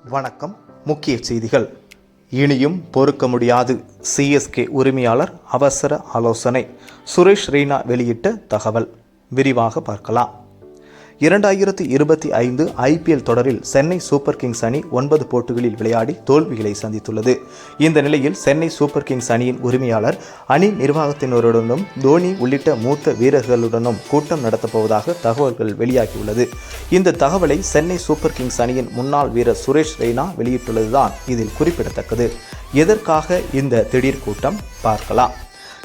வணக்கம். முக்கிய செய்திகள். இனியும் பொறுக்க முடியாது. சிஎஸ்கே உரிமையாளர் அவசர ஆலோசனை. சுரேஷ் ரெய்னா வெளியிட்ட தகவல். விரிவாக பார்க்கலாம். 2025 ஐபிஎல் தொடரில் சென்னை சூப்பர் கிங்ஸ் அணி 9 போட்டிகளில் விளையாடி தோல்விகளை சந்தித்துள்ளது. இந்த நிலையில் சென்னை சூப்பர் கிங்ஸ் அணியின் உரிமையாளர் அணி நிர்வாகத்தினருடனும் தோனி உள்ளிட்ட மூத்த வீரர்களுடனும் கூட்டம் நடத்தப்போவதாக தகவல்கள் வெளியாகியுள்ளது. இந்த தகவலை சென்னை சூப்பர் கிங்ஸ் அணியின் முன்னாள் வீரர் சுரேஷ் ரெய்னா வெளியிட்டுள்ளதுதான் இதில் குறிப்பிடத்தக்கது. எதற்காக இந்த திடீர் கூட்டம்? பார்க்கலாம்.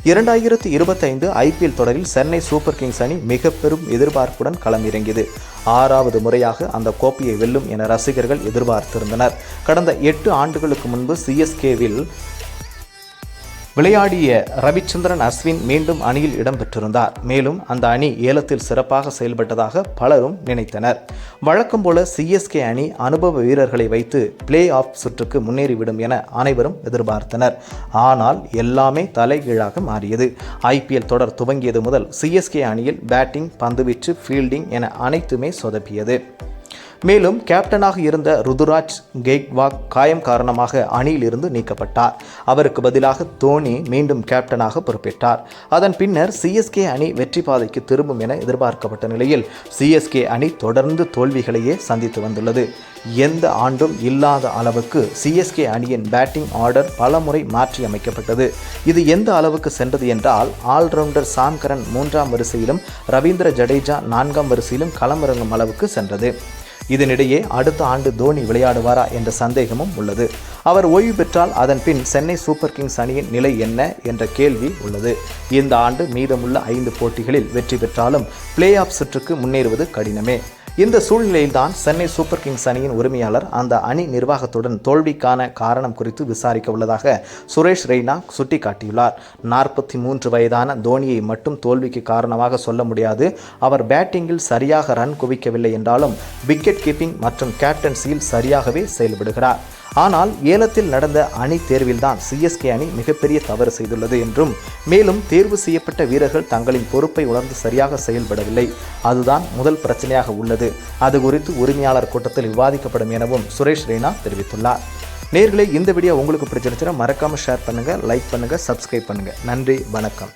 2025 ஐபிஎல் தொடரில் சென்னை சூப்பர் கிங்ஸ் அணி மிக பெரும் எதிர்பார்ப்புடன் களமிறங்கியது. 6வது முறையாக அந்த கோப்பையை வெல்லும் என ரசிகர்கள் எதிர்பார்த்திருந்தனர். கடந்த 8 ஆண்டுகளுக்கு முன்பு சிஎஸ்கேவில் விளையாடிய ரவிச்சந்திரன் அஸ்வின் மீண்டும் அணியில் இடம்பெற்றிருந்தார். மேலும் அந்த அணி ஏலத்தில் சிறப்பாக செயல்பட்டதாக பலரும் நினைத்தனர். வழக்கம் போல சிஎஸ்கே அணி அனுபவ வீரர்களை வைத்து பிளே ஆஃப் சுற்றுக்கு முன்னேறிவிடும் என அனைவரும் எதிர்பார்த்தனர். ஆனால் எல்லாமே தலைகீழாக மாறியது. ஐபிஎல் தொடர் துவங்கியது முதல் சிஎஸ்கே அணியில் பேட்டிங், பந்துவீச்சு, ஃபீல்டிங் என அனைத்துமே சொதப்பியது. மேலும் கேப்டனாக இருந்த ருதுராஜ் கெய்க்வாட் காயம் காரணமாக அணியிலிருந்து நீக்கப்பட்டார். அவருக்கு பதிலாக தோனி மீண்டும் கேப்டனாக பொறுப்பேற்றார். அதன் பின்னர் சிஎஸ்கே அணி வெற்றி பாதைக்கு திரும்பும் என எதிர்பார்க்கப்பட்ட நிலையில் சிஎஸ்கே அணி தொடர்ந்து தோல்விகளையே சந்தித்து வந்துள்ளது. எந்த ஆண்டும் இல்லாத அளவுக்கு சிஎஸ்கே அணியின் பேட்டிங் ஆர்டர் பலமுறை மாற்றி அமைக்கப்பட்டது. இது எந்த அளவுக்கு சென்றது என்றால், ஆல்ரவுண்டர் சாம் கரன் 3ஆம் வரிசையிலும் ரவீந்திர ஜடேஜா 4ஆம் வரிசையிலும் களமிறங்கும் அளவுக்கு சென்றது. இதனிடையே அடுத்த ஆண்டு தோனி விளையாடுவாரா என்ற சந்தேகமும் உள்ளது. அவர் ஓய்வு பெற்றால் அதன் பின் சென்னை சூப்பர் கிங்ஸ் அணியின் நிலை என்ன என்ற கேள்வி உள்ளது. இந்த ஆண்டு மீதமுள்ள 5 போட்டிகளில் வெற்றி பெற்றாலும் பிளே ஆஃப் சுற்றுக்கு முன்னேறுவது கடினமே. இந்த சூழ்நிலையில்தான் சென்னை சூப்பர் கிங்ஸ் அணியின் உரிமையாளர் அந்த அணி நிர்வாகத்துடன் தோல்விக்கான காரணம் குறித்து விசாரிக்க உள்ளதாக சுரேஷ் ரெய்னா சுட்டிக்காட்டியுள்ளார். 43 வயதான தோனியை மட்டும் தோல்விக்கு காரணமாக சொல்ல முடியாது. அவர் பேட்டிங்கில் சரியாக ரன் குவிக்கவில்லை என்றாலும் விக்கெட் கீப்பிங் மற்றும் கேப்டன்சியில் சரியாகவே செயல்படுகிறார். ஆனால் ஏலத்தில் நடந்த அணி தேர்வில்தான் சிஎஸ்கே அணி மிகப்பெரிய தவறு செய்துள்ளது என்றும், மேலும் தேர்வு செய்யப்பட்ட வீரர்கள் தங்களின் பொறுப்பை உணர்ந்து சரியாக செயல்படவில்லை, அதுதான் முதல் பிரச்சனையாக உள்ளது. அது குறித்து உரிமையாளர் கூட்டத்தில் விவாதிக்கப்படும் எனவும் சுரேஷ் ரெய்னா தெரிவித்துள்ளார். நேயர்களே, இந்த வீடியோ உங்களுக்கு பிடிச்சிருந்துச்சுன்னா மறக்காம ஷேர் பண்ணுங்க, லைக் பண்ணுங்க, சப்ஸ்கிரைப் பண்ணுங்க. நன்றி, வணக்கம்.